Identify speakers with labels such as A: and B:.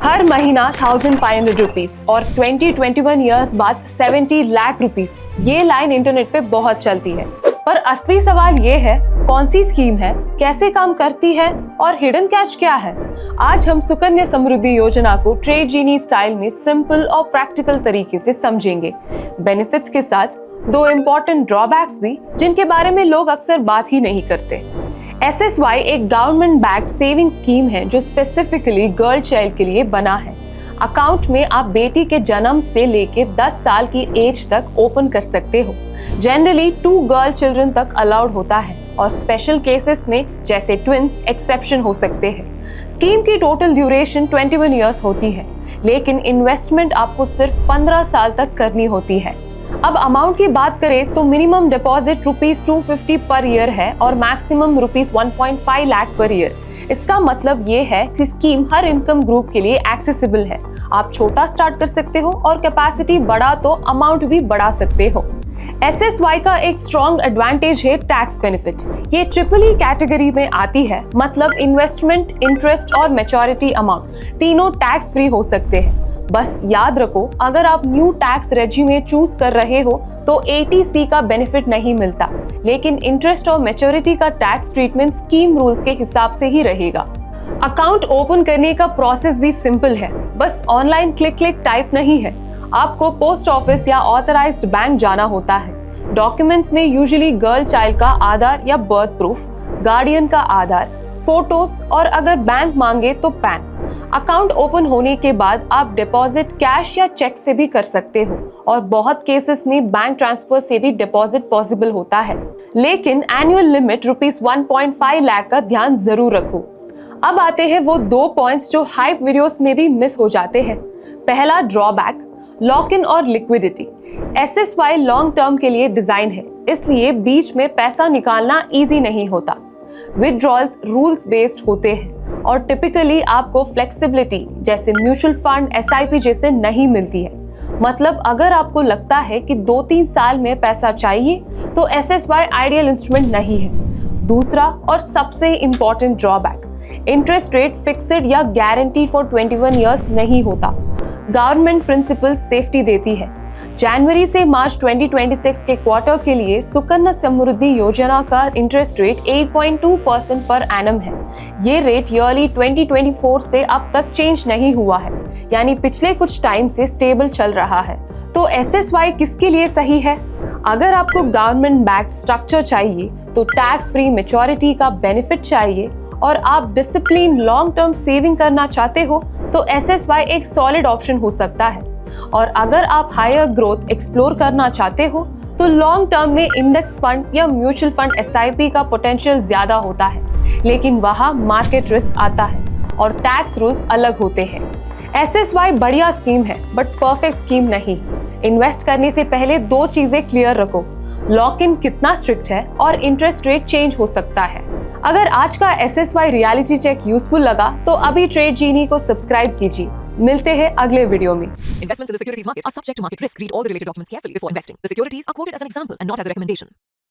A: हर महीना 1500 रुपीस और 20-21 ईयर्स बाद 70 लाख रुपीस, ये लाइन इंटरनेट पे बहुत चलती है। पर असली सवाल ये है, कौन सी स्कीम है, कैसे काम करती है और हिडन कैश क्या है। आज हम सुकन्या समृद्धि योजना को ट्रेड जीनी स्टाइल में सिंपल और प्रैक्टिकल तरीके से समझेंगे, बेनिफिट्स के साथ दो इम्पोर्टेंट ड्रॉबैक्स भी जिनके बारे में लोग अक्सर बात ही नहीं करते। SSY एक गवर्नमेंट बैक्ड सेविंग स्कीम है जो स्पेसिफिकली गर्ल चाइल्ड के लिए बना है। अकाउंट में आप बेटी के जन्म से लेके 10 साल की एज तक ओपन कर सकते हो। जनरली 2 गर्ल चिल्ड्रन तक अलाउड होता है और स्पेशल केसेस में जैसे ट्विंस एक्सेप्शन हो सकते हैं। स्कीम की टोटल ड्यूरेशन 21 ईयर्स होती है, लेकिन इन्वेस्टमेंट आपको सिर्फ 15 साल तक करनी होती है। अब अमाउंट की बात करें तो मिनिमम डिपॉजिट ₹250 पर ईयर है और मैक्सिमम ₹1.5 लाख पर ईयर। इसका मतलब ये है कि स्कीम हर इनकम ग्रुप के लिए एक्सेसिबल है। आप छोटा स्टार्ट कर सकते हो और कैपेसिटी बढ़ा तो अमाउंट भी बढ़ा सकते हो। SSY का एक स्ट्रॉन्ग एडवांटेज है टैक्स बेनिफिट। ये ट्रिपल कैटेगरी में आती है, मतलब इन्वेस्टमेंट, इंटरेस्ट और मैच्योरिटी अमाउंट तीनों टैक्स फ्री हो सकते हैं। बस याद रखो, अगर आप न्यू टैक्स रेजिमे चूज कर रहे हो तो 80C का बेनिफिट नहीं मिलता, लेकिन इंटरेस्ट और मैच्योरिटी का टैक्स ट्रीटमेंट स्कीम रूल्स के हिसाब से ही रहेगा। अकाउंट ओपन करने का प्रोसेस भी सिंपल है, बस ऑनलाइन क्लिक टाइप नहीं है। आपको पोस्ट ऑफिस या ऑथराइज्ड बैंक जाना होता है। डॉक्यूमेंट्स में यूजुअली गर्ल चाइल्ड का आधार या बर्थ प्रूफ, गार्डियन का आधार, फोटोज और अगर बैंक मांगे तो पैन। अकाउंट ओपन होने के बाद आप डिपॉजिट कैश या चेक से भी कर सकते हो और बहुत केसेस में बैंक ट्रांसफर से भी डिपॉजिट पॉसिबल होता है, लेकिन एनुअल लिमिट ₹1.5 लाख का ध्यान जरूर रखो। अब आते हैं वो 2 पॉइंट्स जो हाइप वीडियोस में भी मिस हो जाते हैं। पहला ड्रॉबैक, लॉक इन और लिक्विडिटी। SSY लॉन्ग टर्म के लिए डिजाइन है, इसलिए बीच में पैसा निकालना इजी नहीं होता। विथड्रॉल्स रूल्स बेस्ड होते हैं और टिपिकली आपको फ्लेक्सिबिलिटी जैसे म्यूचुअल फंड, SIP जैसे नहीं मिलती है। मतलब अगर आपको लगता है कि 2-3 साल में पैसा चाहिए तो SSY आइडियल इंस्ट्रूमेंट नहीं है। दूसरा और सबसे important drawback, interest rate fixed या गारंटी फॉर 21 ईयर्स नहीं होता। गवर्नमेंट प्रिंसिपल सेफ्टी देती है। जनवरी से मार्च 2026 के क्वार्टर के लिए सुकन्या समृद्धि योजना का इंटरेस्ट रेट 8.2% पर एनम है। ये रेट ईयरली 2024 से अब तक चेंज नहीं हुआ है, यानी पिछले कुछ टाइम से स्टेबल चल रहा है। तो SSY किसके लिए सही है? अगर आपको गवर्नमेंट बैक्ड स्ट्रक्चर चाहिए, तो टैक्स फ्री मैच्योरिटी का बेनिफिट चाहिए और आप डिसिप्लिन लॉन्ग टर्म सेविंग करना चाहते हो तो SSY एक सॉलिड ऑप्शन हो सकता है। और अगर आप हायर ग्रोथ एक्सप्लोर करना चाहते हो तो लॉन्ग टर्म में इंडेक्स फंड या म्यूचुअल फंड SIP का पोटेंशियल ज्यादा होता है, लेकिन वहाँ मार्केट रिस्क आता है और टैक्स रूल्स अलग होते हैं। SSY बढ़िया स्कीम है, बट परफेक्ट स्कीम नहीं। इन्वेस्ट करने से पहले 2 चीजें क्लियर रखो, लॉक इन कितना स्ट्रिक्ट है और इंटरेस्ट रेट चेंज हो सकता है। अगर आज का SSY रियलिटी चेक यूजफुल लगा तो अभी ट्रेड जीनी को सब्सक्राइब कीजिए। मिलते हैं अगले वीडियो में।
B: Investments in the securities market are subject to market risk. Read all the related documents carefully before investing. The securities are quoted as an example and not as a recommendation.